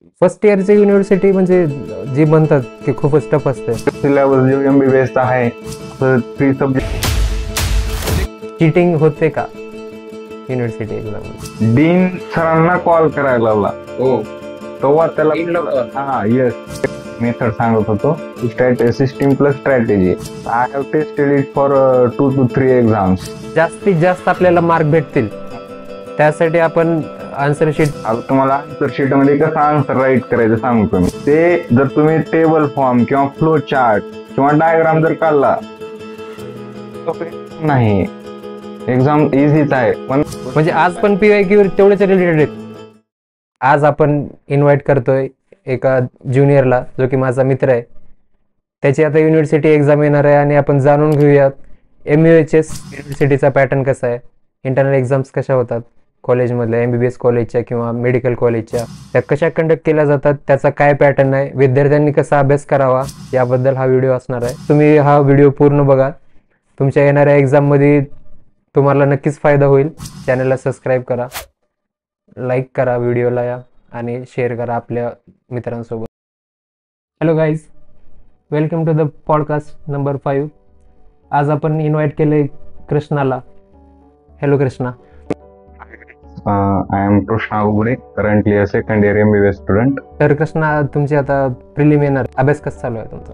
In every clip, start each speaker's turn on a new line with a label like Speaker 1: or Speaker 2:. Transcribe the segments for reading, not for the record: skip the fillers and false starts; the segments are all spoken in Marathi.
Speaker 1: फर्स्ट इयरची युनिव्हर्सिटी म्हणजे जी म्हणतात की खूपच टफ असते.
Speaker 2: सिलेबस जो MBBS चा आहे तर 3 सब्जेक्ट.
Speaker 1: चीटिंग होते का युनिव्हर्सिटी एक्झाम?
Speaker 2: डीन सरांना कॉल करायला लावला.
Speaker 1: हो,
Speaker 2: तेव्हा त्याला येस मेथड सांगत होतो. System plus strategy. I have tested it for 2 to 3 exams.
Speaker 1: जास्तीत जास्त आपल्याला मार्क भेटतील त्यासाठी आपण आन्सर शीट.
Speaker 2: आता तुम्हाला आन्सर शीट मध्ये कसं आन्सर राईट करायचं सांगतो मी. ते जर तुम्ही टेबल फॉर्म किंवा फ्लो चार्ट किंवा डायग्राम जर काढला नाही, एक्झाम इझीच आहे. पण
Speaker 1: म्हणजे आज पण PYQ तेवढेच रिलेटेड आहेत. आज आपण इन्व्हाइट करतोय एका ज्युनियरला जो की माझा मित्र आहे. त्याची आता युनिव्हर्सिटी एक्झाम येणार आहे आणि आपण जाणून घेऊयात MUHS युनिव्हर्सिटीचा पॅटर्न कसा आहे, इंटरनल एक्झाम्स कशा होतात कॉलेजमधल्या, MBBS कॉलेजच्या किंवा मेडिकल कॉलेजच्या, त्या कशा कंडक्ट केल्या जातात, त्याचा काय पॅटर्न आहे, विद्यार्थ्यांनी कसा अभ्यास करावा याबद्दल हा व्हिडिओ असणार आहे. तुम्ही हा व्हिडिओ पूर्ण बघा. तुमच्या येणाऱ्या एक्झाममध्ये तुम्हाला नक्कीच फायदा होईल. चॅनलला सबस्क्राईब करा, लाईक करा व्हिडिओला या आणि शेअर करा आपल्या मित्रांसोबत. Hello guys, welcome to the podcast number 5. आज आपण इन्व्हाइट केले कृष्णाला. Hello Krishna.
Speaker 2: I am Krishna Ugade, currently a second year MBBS student.
Speaker 1: तर कृष्णा, तुमची आता प्रिलिम येणार, अभ्यास कसा चालू आहे तुमचा?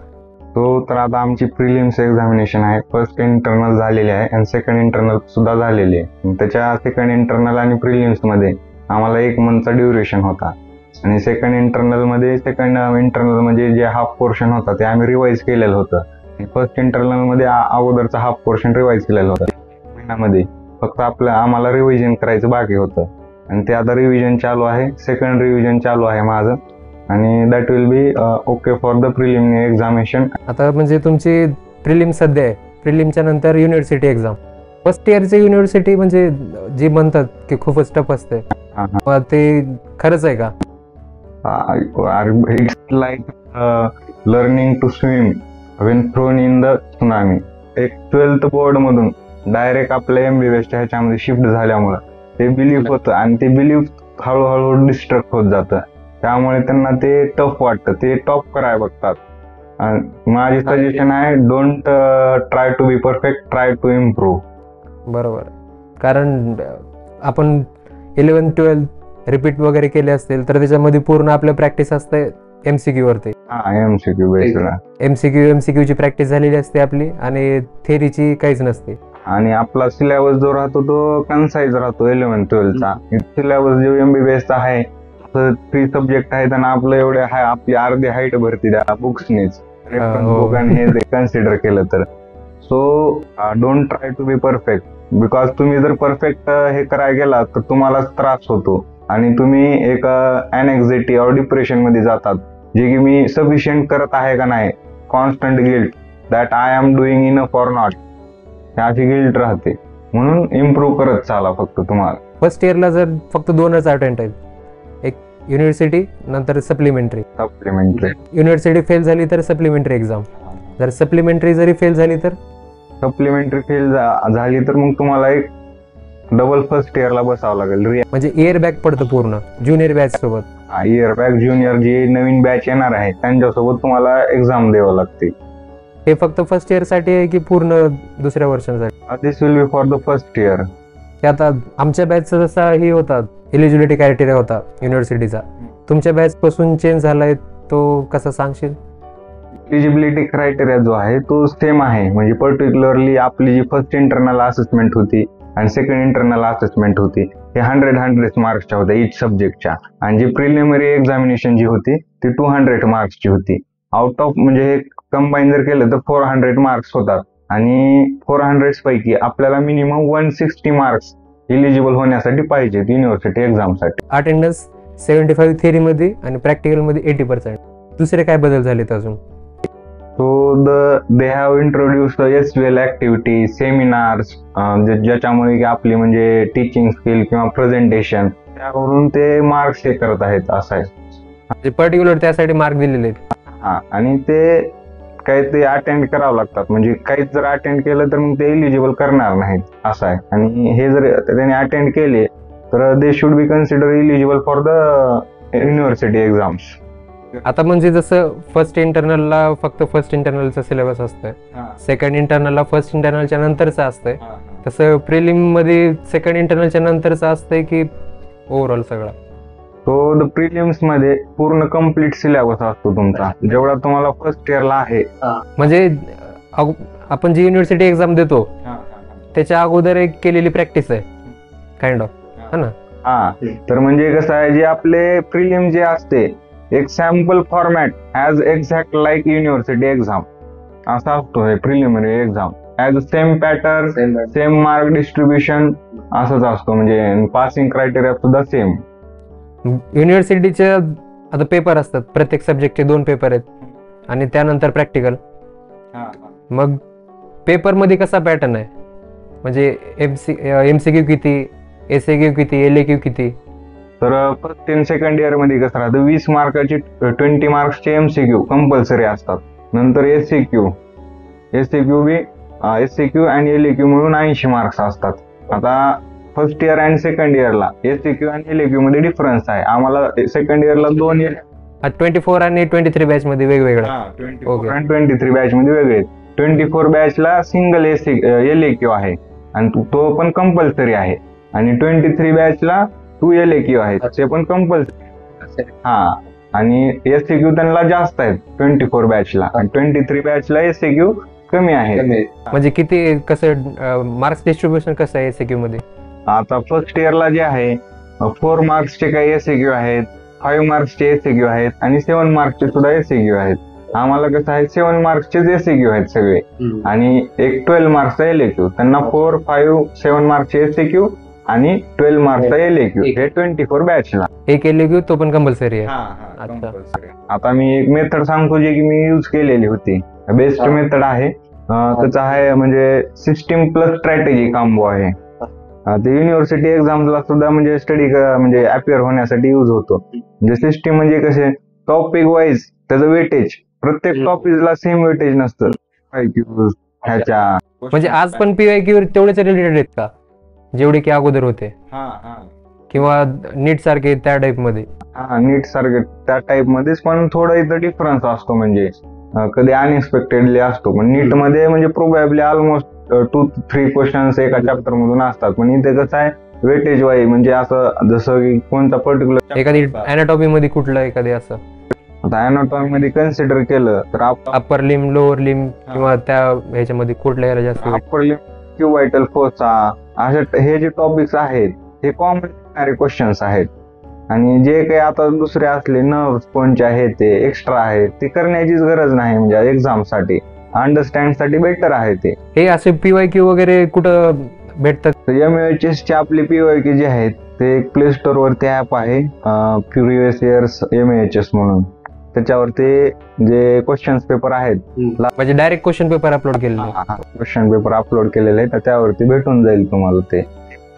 Speaker 2: तर आता आमची प्रिलिम्स एक्झामिनेशन आहे. फर्स्ट इंटरनल झालेली आहे आणि सेकंड इंटरनल सुद्धा झालेली आहे. त्याच्या सेकंड इंटरनल आणि प्रिलिम्स मध्ये आम्हाला 1 मंथचा ड्युरेशन होता आणि सेकंड इंटरनल म्हणजे जे हाफ पोर्शन होता ते आम्ही रिवाइज केलेलं होतं. फर्स्ट इंटरनल मध्ये अगोदरचा हाफ पोर्शन रिवाइज केलेलं होतं महिन्यामध्ये. फक्त आम्हाला रिव्हिजन करायचं बाकी होतं आणि ते आता रिव्हिजन चालू आहे. सेकंड रिव्हिजन चालू आहे माझं आणि that will be okay for the preliminary examination.
Speaker 1: आता म्हणजे तुमची प्रिलिम सध्या आहे, प्रिलिमच्या नंतर युनिव्हर्सिटी एक्झाम. फर्स्ट इयरची युनिव्हर्सिटी म्हणजे जी म्हणतात की खूपच टफ असते, ते खरंच आहे का?
Speaker 2: It's like learning to swim when thrown in the tsunami. एक 12th बोर्ड मधून डायरेक्ट आपल्या MBBSच्या ह्याच्यामध्ये शिफ्ट झाल्यामुळं ते बिलीफ होतं आणि ते बिलीफ हळूहळू डिस्ट्रक्ट होत जातं. त्यामुळे त्यांना ते टफ वाटतं, ते टॉप करायला बघतात. माझी सजेशन आहे, don't try to be perfect, try to improve.
Speaker 1: बरोबर, कारण आपण 11th-12th रिपीट वगैरे केले असतील तर त्याच्यामध्ये पूर्ण आपलं प्रॅक्टिस असते MCQ वरती. MCQ ची प्रॅक्टिस झालेली असते आपली आणि थेरीची काहीच नसते.
Speaker 2: आणि आपला सिलेबस जो राहतो तो कन्साइज राहतो 11th-12th चा. सिलेबस जो MBBS चा आहे 3 सब्जेक्ट आहेत आणि आपलं एवढे आपली अर्धी हाईट भरती त्या बुक्सनेच हे कन्सिडर केलं तर. So don't try to be perfect, because तुम्ही जर परफेक्ट हे करायला गेला तर तुम्हाला त्रास होतो आणि तुम्ही एक अनॅक्झायटी और डिप्रेशन मध्ये जातात, जे की मी सफिशियंट करत आहे का नाही, constant guilt that I am doing enough or not, अशी गिल्ट राहते. म्हणून इम्प्रूव्ह करत चाला फक्त तुम्हाला.
Speaker 1: फर्स्ट इयरला जर फक्त 2च अटेम्प्ट आहेत, एक युनिव्हर्सिटी नंतर सप्लिमेंटरी. युनिव्हर्सिटी फेल झाली तर सप्लिमेंटरी एक्झाम, जर सप्लिमेंटरी जरी फेल झाली तर
Speaker 2: मग तुम्हाला एक डबल फर्स्ट इयरला बसावं लागेल.
Speaker 1: म्हणजे इयर बॅक पडतं पूर्ण ज्युनियर बॅच सोबत.
Speaker 2: इयर बॅक ज्युनियर जे नवीन बॅच येणार आहे त्यांच्यासोबत तुम्हाला एक्झाम द्यावं लागते.
Speaker 1: हे फक्त फर्स्ट इयर साठी आहे की पूर्ण दुसऱ्या वर्षांसाठी?
Speaker 2: This will be for the first year.
Speaker 1: आता आमच्या बॅचचा जसा हे होता एलिजिबिलिटी क्रायटेरिया होता युनिव्हर्सिटीचा, तुमच्या बॅच पासून चेंज झालाय, तो कसा सांगशील?
Speaker 2: एलिजिबिलिटी क्रायटेरिया जो आहे तो सेम आहे. म्हणजे पर्टिक्युलरली आपली जी फर्स्ट इंटरनल असेसमेंट होती आणि सेकंड इंटरनल असेसमेंट होती हे 100 मार्क्सच्या होत्या इच सब्जेक्टच्या, आणि जी प्रिलिमिनरी एक्झामिनेशन जी होती ती 200 मार्क्सची होती. आउट ऑफ म्हणजे हे कंबाईन जर केलं तर 400 मार्क्स होतात आणि 400 पैकी आपल्याला मिनिमम 160 मार्क्स एलिजिबल होण्यासाठी पाहिजे युनिव्हर्सिटी एक्झामसाठी.
Speaker 1: अटेंडन्स 75 थेरी मध्ये आणि प्रॅक्टिकल मध्ये 80%. दुसरे काय बदल झालेत अजून?
Speaker 2: They have introduced SVL activity, seminars, ज्याच्यामुळे आपली म्हणजे टीचिंग स्किल किंवा प्रेझेंटेशन त्यावरून ते मार्क्स हे करत आहेत. असं आहे,
Speaker 1: पर्टिक्युलर त्यासाठी मार्क दिलेले आहेत.
Speaker 2: आणि ते काही ते अटेंड करावं लागतात. म्हणजे काहीच जर अटेंड केलं तर मग ते एलिजिबल करणार नाहीत असं आहे. आणि हे जर त्यांनी अटेंड केले तर they should be consider eligible for the university exams.
Speaker 1: आता म्हणजे जसं फर्स्ट इंटरनलला फक्त फर्स्ट इंटरनलचा सिलेबस असतोय, सेकंड इंटरनलला फर्स्ट इंटरनलच्या नंतरचा असतंय, तसं प्रिलिम मध्ये सेकंड इंटरनलच्या नंतरचा असतंय की ओव्हरऑल सगळा?
Speaker 2: तो प्रिलिम्स मध्ये पूर्ण कम्प्लीट सिलेबस असतो तुमचा, जेवढा तुम्हाला फर्स्ट इयरला आहे.
Speaker 1: म्हणजे आपण जी युनिव्हर्सिटी एक्झाम देतो त्याच्या अगोदर एक केलेली प्रॅक्टिस आहे काइंड ऑफ, है ना?
Speaker 2: तर म्हणजे कसं आहे, जे आपले प्रिलिम जे असते एक sample format as exact like university exam असा असतो हे preliminary exam. As same pattern, same mark distribution असंच असतो, म्हणजे पासिंग क्रायटेरिया सुद्धा सेम.
Speaker 1: युनिव्हर्सिटीचे आता पेपर असतात, प्रत्येक सब्जेक्टचे 2 पेपर आहेत आणि त्यानंतर प्रॅक्टिकल. मग पेपर मध्ये कसा पॅटर्न आहे, म्हणजे MCQ किती, SAQ किती, LAQ किती?
Speaker 2: तर फर्स्ट आणि सेकंड इयर मध्ये कसं राहतं, 20 मार्काची 20 मार्क्सचे MCQ कंपल्सरी असतात. नंतर SAQ आणि LAQ मिळून 80 मार्क्स असतात. आता फर्स्ट इयर आणि सेकंड इयरला SAQ आणि LAQ मध्ये डिफरन्स आहे. आम्हाला सेकंड इयरला 2
Speaker 1: 24 आणि 23 बॅच मध्ये वेगवेगळं,
Speaker 2: 24 आणि 23 बॅच मध्ये वेगळे. 24 बॅचला सिंगल LAQ आहे आणि तो पण कंपल्सरी आहे, आणि 23 बॅचला 2 LAQ आहेत, ते पण कंपल्सरी. आणि SAQ त्यांना जास्त आहेत 24 बॅचला, आणि 23 बॅचला SAQ कमी आहे.
Speaker 1: म्हणजे किती कसं मार्क्स डिस्ट्रीब्युशन कसं आहे SAQ मध्ये?
Speaker 2: आता फर्स्ट इयरला जे आहे 4 मार्क्सचे काही SAQ आहेत, 5 मार्क्सचे SAQ आहेत, आणि 7 मार्क्सचे सुद्धा SAQ आहेत. आम्हाला कसं आहे 7 मार्क्सचेच SAQ आहेत सगळे, आणि एक 12 मार्क्सचा LAQ. त्यांना 4, 5, 7 मार्क्सचे SAQ आणि 12 मार्क्सचा LAQ हे 24 बॅचला.
Speaker 1: एक LAQ तो पण कंपल्सरी आहे.
Speaker 2: आता मी एक मेथड सांगतो जे की मी यूज केलेली होती, बेस्ट मेथड आहे. त्याचा आहे म्हणजे सिस्टीम प्लस स्ट्रॅटेजी कॉम्बो आहे. ते युनिव्हर्सिटी एक्झामला सुद्धा म्हणजे स्टडी म्हणजे अपिअर होण्यासाठी यूज होतो. म्हणजे सिस्टीम म्हणजे कसे, टॉपिक वाईज त्याचं वेटेज, प्रत्येक टॉपिकला सेम वेटेज नसतं ह्याच्या.
Speaker 1: म्हणजे आज पण PYQ तेवढेच रिलेटेड आहेत का जेवढे की अगोदर होते, किंवा नीट सारखे त्या टाइप मध्ये?
Speaker 2: नीट सारखे त्या टाइप मध्येच, पण थोडा इथं डिफरन्स असतो. म्हणजे कधी अनएक्सपेक्टेडली असतो, पण नीट मध्ये म्हणजे प्रोबॅबली ऑलमोस्ट 2-3 क्वेश्चन्स एका चॅप्टर मधून असतात. पण इथे कसं आहे वेटेज वाईज, म्हणजे असं जसं की कोणता पर्टिक्युलर
Speaker 1: एखादी अॅनाटॉमी मध्ये कुठलं एखादी असं,
Speaker 2: आता अॅनाटॉमी मध्ये कन्सिडर केलं तर
Speaker 1: अप्पर लिम, लोअर लिम, किंवा त्या ह्याच्यामध्ये कुठल्या याला जास्त?
Speaker 2: अप्पर लिम, क्युबायटल फोसा, असे हे जे टॉपिक्स आहेत हे कॉमन येणारे क्वेश्चन्स आहेत. आणि जे काही आता दुसरे असले नर्व्स कोणचे आहेत ते एक्स्ट्रा आहेत, ते करण्याचीच गरज नाही. म्हणजे एक्झाम साठी अंडरस्टँड साठी बेटर आहे ते.
Speaker 1: हे असे PYQ वगैरे कुठं भेटतात?
Speaker 2: MAHS चे आपले PYQ जे आहेत ते एक प्ले स्टोर वरती ऍप आहे, प्रिव्हियस इयर्स MAHS म्हणून. त्याच्यावर ते जे क्वेश्चन पेपर आहेत,
Speaker 1: म्हणजे डायरेक्ट क्वेश्चन पेपर अपलोड केलेले,
Speaker 2: क्वेश्चन पेपर अपलोड केलेले आहेत, त्यावरती भेटून जाईल तुम्हाला ते.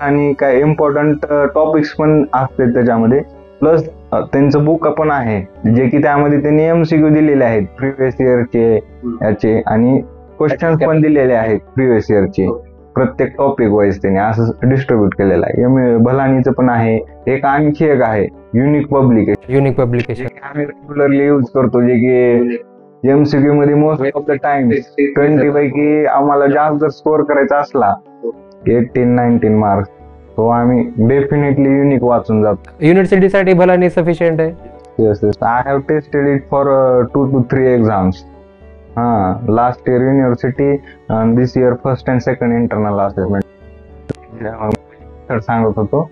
Speaker 2: आणि काय इम्पॉर्टंट टॉपिक्स पण असते त्याच्यामध्ये, प्लस त्यांचं बुक पण आहे जे की त्यामध्ये त्यांनी MCQ दिलेले आहेत प्रिव्हियस इयरचे याचे, आणि क्वेश्चन्स पण दिलेले आहेत प्रिव्हियस इयरचे. प्रत्येक टॉपिक वाईज त्यांनी असं डिस्ट्रीब्यूट केलेलं आहे. भलानीचं पण आहे. एक आणखी एक आहे युनिक पब्लिकेशन आम्ही रेग्युलरली यूज करतो, जे की MCQ मध्ये मोस्ट ऑफ द टाइम 20 पैकी आम्हाला जास्त जर स्कोर करायचा असला 18-19 मार्क्स, तो आम्ही डेफिनेटली युनिक वाचून जातो.
Speaker 1: युनिव्हर्सिटी साठी भलानी सफिशियंट आहे?
Speaker 2: Yes, I have tested it for 2 to 3 exams. Last year university and this year first and second internal assessment. तर सांगत होतो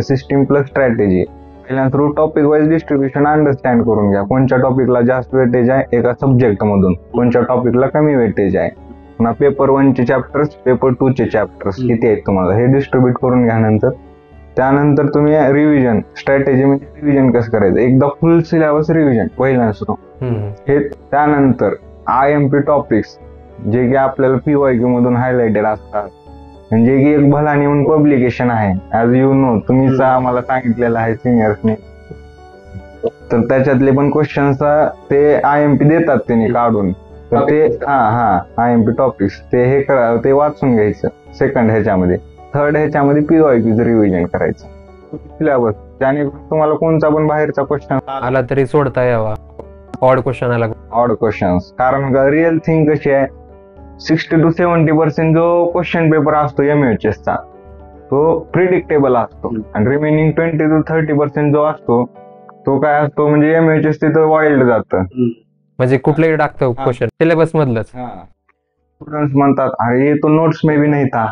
Speaker 2: सिस्टीम प्लस स्ट्रॅटेजी. पहिल्यांदा through topic wise distribution understand करून घ्या. कोणत्या टॉपिकला जास्त वेटेज आहे एका सब्जेक्ट मधून, कोणत्या टॉपिकला कमी वेटेज आहे. पुन्हा पेपर 1 चे चॅप्टर्स, पेपर 2 चे चॅप्टर्स किती आहेत तुम्हाला हे डिस्ट्रीब्यूट करून घ्या. त्यानंतर तुम्ही रिव्हिजन स्ट्रॅटेजी म्हणजे रिव्हिजन कसं करायचं, एकदा फुल सिलेबस रिव्हिजन पहिल्यांदा सुरू हे. त्यानंतर IMP टॉपिक्स जे की आपल्याला PYQ मधून हायलाइटेड असतात, म्हणजे की एक भलानी म्हणून पब्लिकेशन आहे, ऍज यू नो तुम्हीच आम्हाला सांगितलेलं आहे सिनियर्सने. तर त्याच्यातले पण क्वेश्चन्स ते IMP देतात त्यांनी काढून. तर ते IMP टॉपिक्स ते वाचून घ्यायचं सेकंड ह्याच्यामध्ये. थर्ड ह्याच्यामध्ये PYQ रिव्हिजन करायचं. सिलेबस त्याने तुम्हाला कोणता पण बाहेरचा क्वेश्चन
Speaker 1: आला तरी सोडता यावा, ऑड क्वेश्चन आला.
Speaker 2: ऑड क्वेश्चन्स, कारण रिअल थिंग कशी आहे, 60 to 70% जो क्वेश्चन पेपर असतो MHS चा तो प्रिडिक्टेबल असतो, आणि रिमेनिंग 20 to 30% जो असतो तो काय असतो म्हणजे MHS तिथं वाईल्ड जातं.
Speaker 1: म्हणजे कुठलेही टाकतो क्वेश्चन सिलेबस मधलंच.
Speaker 2: स्टुडंट्स म्हणतात अरे ये तो नोट्स में भी नहीं था.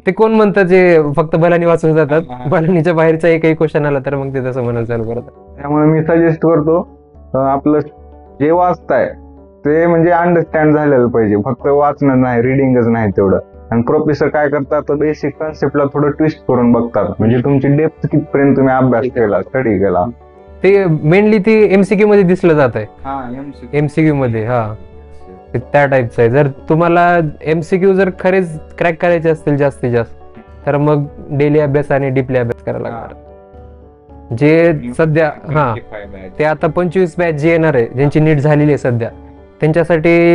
Speaker 1: ते कोण म्हणतात जे फक्त बलानी वाचून जातात, बलानीच्या बाहेरचा एकही क्वेश्चन आला तर मग ते तसं म्हणायला चालू करतात.
Speaker 2: त्यामुळे मी सजेस्ट करतो आपलं जे वाचताय ते म्हणजे अंडरस्टँड झालेलं पाहिजे, फक्त वाचणं नाही, रिडिंगच नाही तेवढं. आणि प्रोफेसर काय करतात तर बेसिक कन्सेप्टला थोडं ट्विस्ट करून बघतात, म्हणजे तुमची डेप्थ कितपर्यंत तुम्ही अभ्यास केला, स्टडी केला.
Speaker 1: ते मेनली ते MCQ मध्ये दिसलं जात आहे. MCQ मध्ये त्या टाईपचं आहे. जर तुम्हाला MCQ जर खरेच क्रॅक करायचे असतील जास्तीत जास्त तर मग डेली अभ्यास आणि डीपली अभ्यास करायला लागणार. जे सध्या ते आता 25 बॅच जे येणार आहे, ज्यांची नीट झालेली आहे सध्या, त्यांच्यासाठी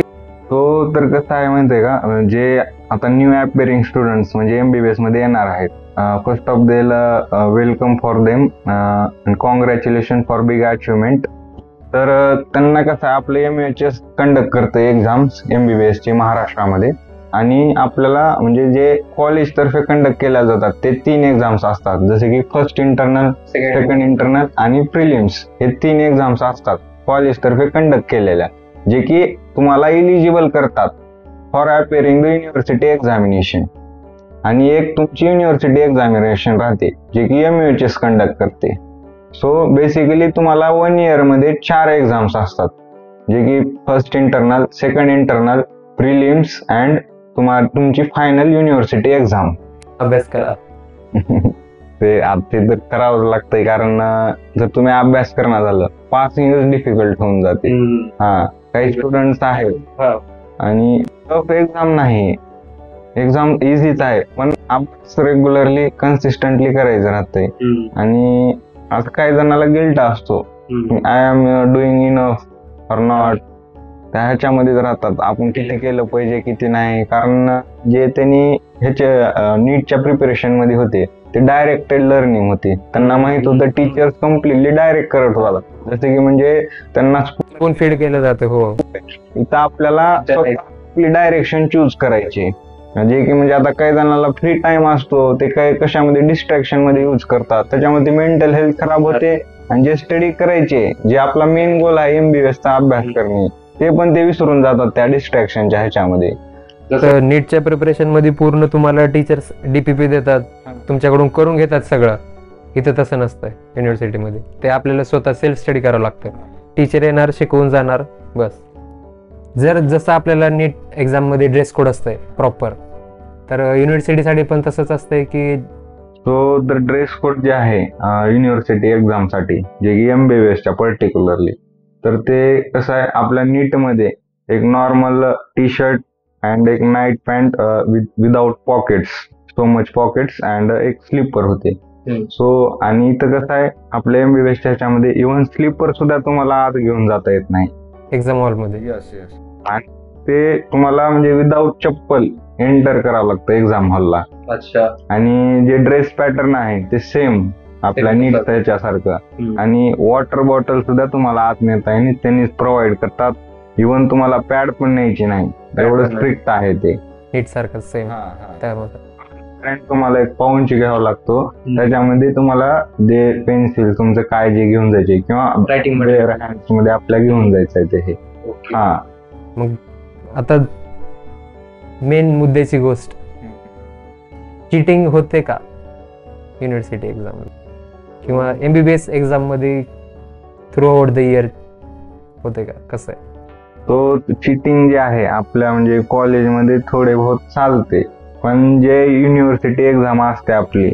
Speaker 2: तो तर कसं आहे माहितीये का, जे आता न्यू अपिअरिंग स्टुडंट्स म्हणजे MBBS मध्ये येणार आहेत, first of welcome for them and congratulation for big achievement. तर त्यांना कसं आहे, आपलं MHS कंडक्ट करतं एक्झाम्स MBBS चे महाराष्ट्रामध्ये, आणि आपल्याला म्हणजे जे कॉलेज तर्फे कंडक्ट केल्या जातात ते 3 एक्झाम्स असतात, जसे की फर्स्ट इंटरनल, सेकंड इंटरनल आणि प्रिलिम्स. हे 3 एक्झाम्स असतात कॉलेज तर्फे कंडक्ट केलेल्या, जे की तुम्हाला इलिजिबल करतात for appearing the university examination. आणि एक तुमची युनिव्हर्सिटी एक्झामिनेशन राहते जे की MHS कंडक्ट करते. सो बेसिकली तुम्हाला 1 year मध्ये 4 एक्झाम्स असतात, जे की first internal, second internal, prelims and तुमची फायनल युनिव्हर्सिटी एक्झाम.
Speaker 1: अभ्यास करा.
Speaker 2: ते तर करावंच लागतंय, कारण जर तुम्ही अभ्यास करणं झालं पासिंगच डिफिकल्ट होऊन जाते. काही स्टुडंट्स आहेत आणि टफ एक्झाम नाही, एक्झाम इझीच आहे, पण अभ्यास रेग्युलरली कन्सिस्टंटली करायचं राहतंय. आणि आता काही जणाला गिल्ट असतो, I am doing enough or not, त्या ह्याच्यामध्येच राहतात, आपण किती केलं पाहिजे किती नाही. कारण जे त्यांनी ह्याच्या नीटच्या प्रिपरेशन मध्ये होते ते डायरेक्टेड लर्निंग होती, त्यांना माहित होतं टीचर्स कम्प्लिटली डायरेक्ट करत होता, जसं की म्हणजे त्यांना
Speaker 1: स्पून फीड केलं जातं. हो,
Speaker 2: इथं आपल्याला आपली डायरेक्शन चूज करायची, जे की म्हणजे आता काही जणांना फ्री टाइम असतो ते काही कशामध्ये डिस्ट्रॅक्शन मध्ये यूज करतात, त्याच्यामध्ये मेंटल हेल्थ खराब होते, आणि जे स्टडी करायचे, जे आपला मेन गोल आहे MBBS चा अभ्यास करणे, ते पण ते विसरून जातात त्या डिस्ट्रॅक्शनच्या ह्याच्यामध्ये.
Speaker 1: नीटच्या प्रिपरेशन मध्ये पूर्ण तुम्हाला टीचर्स DPP देतात, तुमच्याकडून करून घेतात सगळं. इथं तसं नसतं युनिव्हर्सिटीमध्ये, ते आपल्याला स्वतः सेल्फ स्टडी करावं लागतं. टीचर येणार, शिकवून जाणार, बस. जर जसं आपल्याला नीट एक्झाम मध्ये ड्रेस कोड असतंय प्रॉपर, तर युनिव्हर्सिटीसाठी पण तसंच असतंय की
Speaker 2: तो तर ड्रेस कोड जे आहे युनिव्हर्सिटी एक्झाम साठी, जे की MBBS च्या पर्टिक्युलरली, तर ते कसं आहे, आपल्या नीट मध्ये एक नॉर्मल टी-शर्ट अँड एक night pant without pockets, so much pockets and एक स्लीपर होते. सो आणि इथं कसं आहे, आपल्या MBBS च्या ह्याच्यामध्ये इव्हन स्लीपर सुद्धा तुम्हाला आत घेऊन जाता येत नाही
Speaker 1: एक्झाम हॉलमध्ये.
Speaker 2: आणि ते तुम्हाला म्हणजे विदाउट चप्पल एंटर करावं लागतं एक्झाम हॉलला.
Speaker 3: अच्छा.
Speaker 2: आणि जे ड्रेस पॅटर्न आहे ते सेम आपल्या नीट त्याच्यासारखं, आणि वॉटर बॉटल सुद्धा तुम्हाला आत नेता येईल, त्यांनीच प्रोव्हाइड करतात. इव्हन तुम्हाला पॅड पण न्यायची नाही, एवढं स्ट्रिक्ट आहे ते.
Speaker 1: नीट सारखं सेम.
Speaker 2: तुम्हाला एक पाऊंच घ्यावा लागतो, त्याच्यामध्ये तुम्हाला जे पेन्सिल तुमचं काय जे घेऊन जायचे किंवा
Speaker 3: रायटिंग
Speaker 2: मध्ये आपल्या घेऊन जायचंय ते हे.
Speaker 1: मग आता मेन मुद्द्याची गोष्ट, चिटिंग होते का युनिव्हर्सिटी एक्झाम किंवा MBBS एक्झाम मध्ये थ्रू आउट द इयर होते का, कसं आहे?
Speaker 2: तो चिटिंग जे आहे आपल्या म्हणजे कॉलेजमध्ये थोडे बहुत चालते, पण जे युनिव्हर्सिटी एक्झाम असते आपली,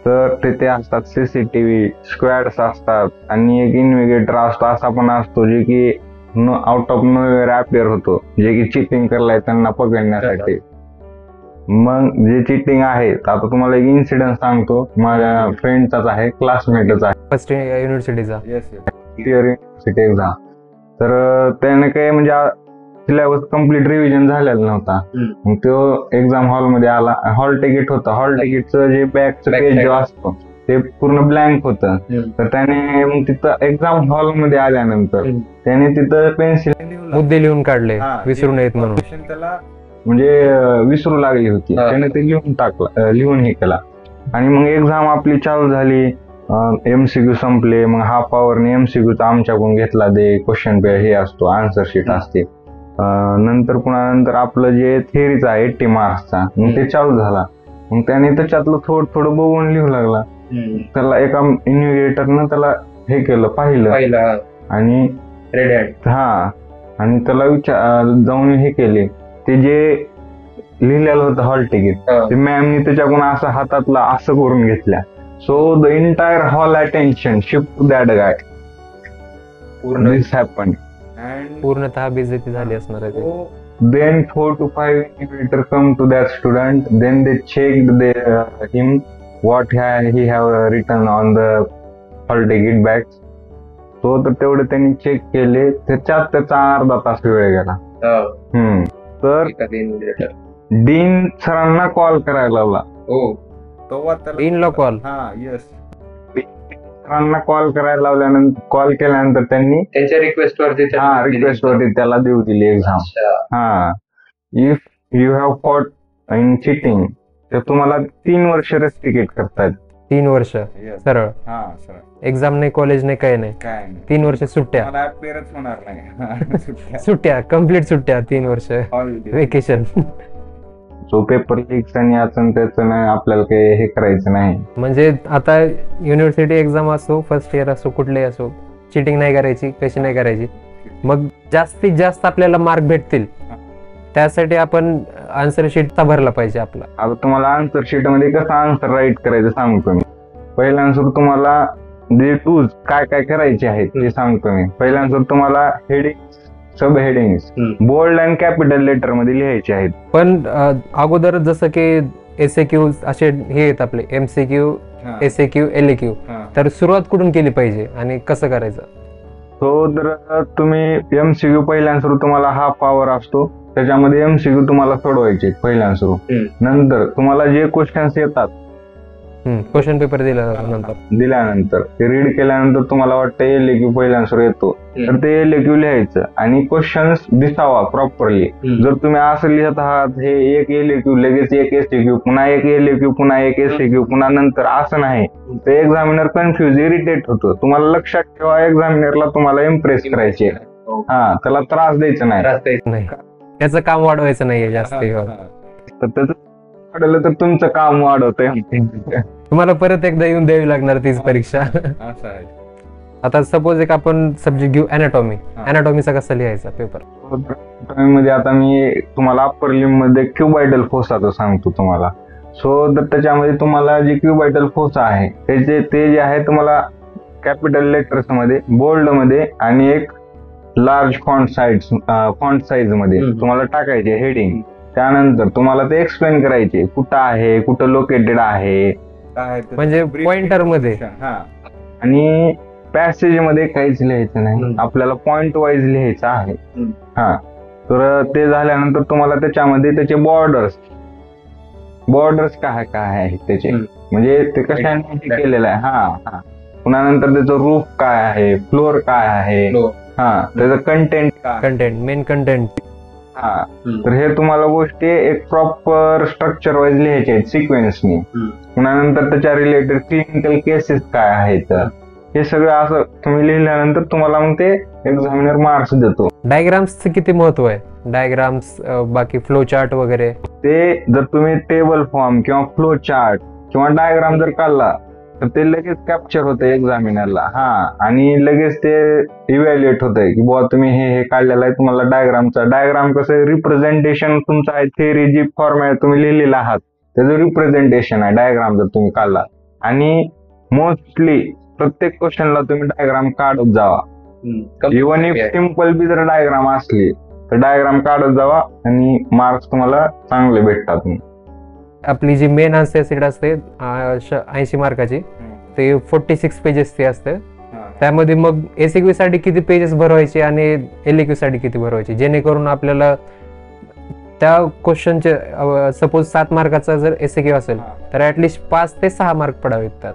Speaker 2: तर तिथे असतात CCTV स्क्वॅड्स असतात, आणि एक इन्व्हिगेटर असतो असा पण असतो, जे की आउट ऑफ नोवेअर अपिअर होतो, जे की चिटिंग करलाय त्यांना पकडण्यासाठी. मग जे चिटिंग आहे, आता तुम्हाला एक इन्सिडेंट सांगतो, माझ्या फ्रेंडचाच आहे, क्लासमेटच आहे,
Speaker 1: फर्स्ट युनिव्हर्सिटीचा
Speaker 2: युनिव्हर्सिटी एक्झाम. तर त्याने काही म्हणजे सिलेबस कम्प्लीट रिव्हिजन झालेला नव्हता. मग तो एक्झाम हॉलमध्ये आला, हॉल तिकीट होतं, हॉल तिकीटचं जे बॅकचं पेज जो असतो ते पूर्ण ब्लँक होतं. तर त्याने मग तिथं एक्झाम हॉल मध्ये आल्यानंतर त्याने तिथं पेन्सिल
Speaker 1: मुद्दे लिहून काढले विसरू नयेत म्हणून.
Speaker 2: त्याला म्हणजे विसरू लागली होती, त्याने ते लिहून टाकलं, लिहून हे केला. आणि मग एक्झाम आपली चालू झाली, एमसीक्यू संपले. मग हाफ आवरने एमसीक्यूचा आमच्याकडून घेतला ते क्वेश्चन पे हे असतो, आन्सर शीट असते. नंतर पुन्हा नंतर आपलं जे थिअरीचा आहे 80 मार्क्सचा मग ते चालू झाला. मग त्याने त्याच्यातलं थोडं थोडं बघून लिहू लागला. त्याला एका इन्व्हिजिलेटरनं त्याला हे केलं, पाहिलं आणि आणि त्याला जाऊन हे केले. ते जे लिहिलेलं होतं हॉल तिकीट ते मॅमनी त्याच्याकडून असं हातातला असं करून घेतल्या. So the entire hall attention shift to that guy. This happen.
Speaker 1: पूर्णतः बेइज्जती झाली असणार आहे.
Speaker 2: Then 4 to 5 invigilators come to that student. Then they checked him what he have written on the hall ticket bags. So तर तेवढे त्यांनी चेक केले. त्याच्यात त्याचा अर्धा तास वेळ गेला. तर डीन सरांना कॉल करायला लावला.
Speaker 1: डीनला कॉल?
Speaker 2: सरांना कॉल करायला लावल्यानंतर, कॉल केल्यानंतर त्यांनी
Speaker 3: त्यांच्या रिक्वेस्टवरती
Speaker 2: त्याला देऊ दिली exam. If you have fought in cheating तर तुम्हाला 3 वर्ष रेस्ट्रिकेट करतायत.
Speaker 1: 3 वर्ष सरळ एक्झाम नाही, कॉलेज नाही, काय नाही. 3 वर्ष सुट्ट्या,
Speaker 2: होणार नाही.
Speaker 1: सुट्ट्या कम्प्लीट सुट्ट्या, 3 वर्ष वेकेशन.
Speaker 2: सो पेपर लीक्स आणि याचं त्याचं नाही, आपल्याला काही हे करायचं नाही.
Speaker 1: म्हणजे आता युनिव्हर्सिटी एक्झाम असो, फर्स्ट इयर असो, कुठलेही असो, चिटिंग नाही करायची, कशी नाही करायची. मग जास्तीत जास्त आपल्याला मार्क भेटतील त्यासाठी आपण आन्सर शीट भरला पाहिजे आपला.
Speaker 2: आता तुम्हाला आन्सर शीट मध्ये कसं आन्सर राईट करायचं सांगतो मी. पहिला आन्सर तुम्हाला जे टूल्स काय काय करायचे आहेत ते सांगतो मी. पहिला आन्सर तुम्हाला heading, sub headings bold and capital letter मध्ये लिहायचे आहेत.
Speaker 1: पण अगोदर जसं की एसएक्यू असे हे आहेत आपले, एमसीक्यू, एसएक्यू, एलएक्यू, तर सुरुवात कुठून केली पाहिजे आणि कसं करायचं?
Speaker 2: तो जर तुम्ही एमसीक्यू पहिला आन्सर तुम्हाला हाफ आवर असतो, त्याच्यामध्ये एमसीक्यू तुम्हाला सोडवायचे पहिला आन्सर. नंतर तुम्हाला जे क्वेश्चन्स येतात,
Speaker 1: क्वेश्चन पेपर
Speaker 2: दिल्यानंतर ते रीड केल्यानंतर तुम्हाला वाटतं एलएक्यू पहिला आन्सर येतो, तर ते एलएक्यू लिहायचं आणि क्वेश्चन्स दिसावा प्रॉपरली. जर तुम्ही असं लिहित आहात हे एक एलएक्यू लगेच एक एसएक्यू, पुन्हा एक एलएक्यू, पुन्हा एक एसएक्यू, पुन्हा नंतर, असं नाही, ते एक्झामिनर कन्फ्युज, इरिटेट होतं. तुम्हाला लक्षात ठेवा, एक्झामिनरला तुम्हाला इम्प्रेस करायचे, त्याला त्रास द्यायचा
Speaker 1: नाही, त्याचं काम वाढवायचं नाहीये जास्त.
Speaker 2: तर त्याचं वाढवलं तर तुमचं काम वाढवतंय.
Speaker 1: तुम्हाला परत एकदा येऊन द्यावी लागणार तीच परीक्षा. आता सपोज एक आपण सब्जेक्ट घेऊ अॅनाटॉमी. अॅनाटॉमीचा कसा लिहायचा पेपर?
Speaker 2: मध्ये आता मी तुम्हाला अप्पर लिंब मध्ये क्युबायटल फोसाचं सांगतो तुम्हाला. सो तर त्याच्यामध्ये तुम्हाला जे क्युबायटल फोसा आहे ते जे आहे तुम्हाला कॅपिटल लेटर्स मध्ये, बोल्ड मध्ये आणि एक लार्ज फॉन्ट साईज मध्ये तुम्हाला टाकायचे हेडिंग. त्यानंतर तुम्हाला ते एक्सप्लेन करायचे, कुठं आहे, कुठं लोकेटेड आहे,
Speaker 1: म्हणजे पॉइंटर मध्ये.
Speaker 2: आणि पॅसेज मध्ये काहीच लिहायचं नाही, आपल्याला पॉइंट वाईज लिहायचं आहे. तर ते झाल्यानंतर तुम्हाला त्याच्यामध्ये त्याचे बॉर्डर्स काय काय आहेत त्याचे, म्हणजे ते कशाने केलेलं आहे. पुन्हा नंतर त्याचं रूफ काय आहे, फ्लोअर काय आहे, त्याचं कंटेंट,
Speaker 1: मेन कंटेंट.
Speaker 2: तर हे तुम्हाला गोष्टी एक प्रॉपर स्ट्रक्चर वाईज लिहायचे आहेत सिक्वेन्सनी. पुन्हा नंतर त्याच्या रिलेटेड क्लिनिकल केसेस काय आहेत, हे सगळं असं तुम्ही लिहिल्यानंतर तुम्हाला मग ते एक्झामिनर मार्क्स देतो.
Speaker 1: डायग्राम्सचं किती महत्व आहे? डायग्राम्स, बाकी फ्लो चार्ट वगैरे,
Speaker 2: ते जर तुम्ही टेबल फॉर्म किंवा फ्लो चार्ट किंवा डायग्राम जर काढला तर ते लगेच कॅप्चर होते एक्झामिनरला. आणि लगेच ते इव्हॅल्युएट होतंय की बुवा तुम्ही हे काढलेलं आहे. तुम्हाला डायग्राम कसं रिप्रेझेंटेशन तुमचं आहे, थेअरी जी फॉर्मॅट तुम्ही लिहिलेला आहात त्याचं रिप्रेझेंटेशन आहे डायग्राम जर तुम्ही काढला. आणि मोस्टली प्रत्येक क्वेश्चनला तुम्ही डायग्राम काढत जावा. इव्हन इफ सिम्पल बी जर डायग्राम असली तर डायग्राम काढत जावा आणि मार्क्स तुम्हाला चांगले भेटतात.
Speaker 1: आपली जी मेन आन्सर शीट असते 80 मार्काची, ते 46 पेजेस असते. त्यामध्ये मग एसएक्यू साठी किती पेजेस भरवायचे आणि एलएक्यू साठी किती भरवायचे, जेणेकरून आपल्याला त्या क्वेश्चनचे सपोज 7 मार्काचा जर एसएक्यू असेल तर ऍटलिस्ट 5 ते 6 मार्क पडावेत त्यात.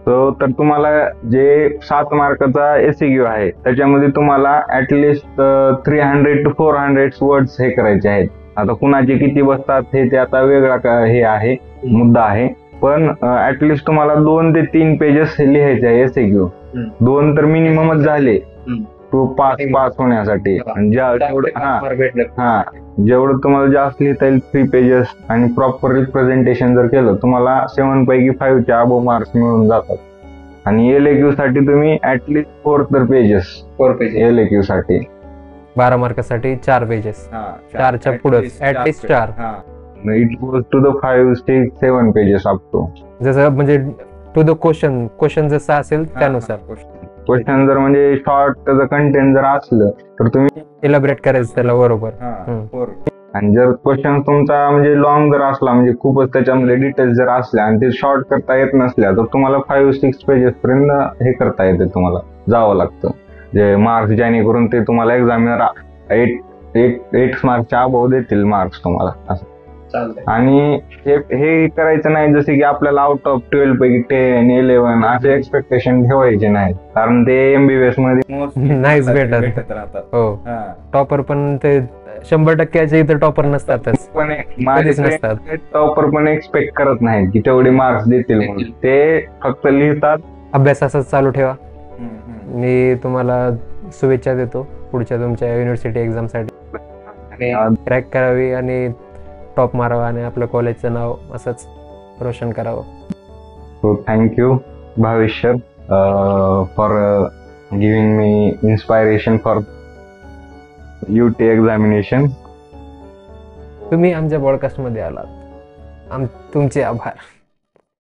Speaker 2: तर तुम्हाला जे 7 मार्काचा एसईक्यू आहे त्याच्यामध्ये तुम्हाला ऍटलिस्ट 300 to 400 वर्ड्स हे करायचे आहेत. आता कुणाचे किती बसतात हे ते आता वेगळा हे आहे, मुद्दा आहे. पण ऍटलिस्ट तुम्हाला 2 ते 3 पेजेस लिहायचे आहे एसईक्यू. 2 तर मिनिममच झाले तो पास होण्यासाठी. जेवढं तुम्हाला जास्त लिहिता येईल 3 पेजेस आणि प्रॉपर रिप्रेझेंटेशन जर केलं तुम्हाला 7 पैकी 5 च्या अबोव मार्क्स मिळून जातात. आणि एलएक्यू साठी तुम्ही ऍटलिस्ट 4 तर पेजेस एलएक्यू साठी.
Speaker 1: 12 मार्कासाठी 4 पेजेस, 4च्या पुढे at least 4.
Speaker 2: It goes to the 5, 6, 7 pages up to.
Speaker 1: जसं म्हणजे टू द क्वेश्चन जसं असेल त्यानुसार.
Speaker 2: क्वेश्चन जर म्हणजे शॉर्ट त्याचं कंटेंट जर असलं तर तुम्ही
Speaker 1: इलॅबोरेट करायचं त्याला बरोबर.
Speaker 2: आणि जर क्वेश्चन तुमचा म्हणजे लॉंग जर असला म्हणजे खूपच त्याच्यामध्ये डिटेल्स जर असल्या आणि ते शॉर्ट करता येत नसल्या तर तुम्हाला 5-6 पेजेस पर्यंत हे करता येते, तुम्हाला जावं लागतं. जे मार्क्स जेणेकरून ते तुम्हाला एक्झामिनर 8 मार्क्सच्या अबोव देतील मार्क्स तुम्हाला असं. आणि हे करायचं नाही जसे की आपल्याला आउट ऑफ 12 पैकी 10, 11 असे एक्सपेक्टेशन ठेवायचे नाही, कारण ते एमबीबीएस मध्ये
Speaker 1: नाहीच भेटत. हो, टॉपर पण ते 100% इथं टॉपर नसतातच.
Speaker 2: टॉपर पण एक्सपेक्ट करत नाही की तेवढे मार्क्स देतील म्हणून. ते फक्त लिहितात.
Speaker 1: अभ्यास असाच चालू ठेवा. मी तुम्हाला शुभेच्छा देतो पुढच्या तुमच्या युनिव्हर्सिटी एक्झाम साठी. क्रॅक करावी आणि टॉप मारावा आणि आपलं कॉलेजचं नाव असंच रोशन करावं.
Speaker 2: So thank you Bhavesh sir for giving me inspiration for UT examination.
Speaker 1: तुम्ही आमच्या पॉडकास्टमध्ये आलात, तुमचे आभार.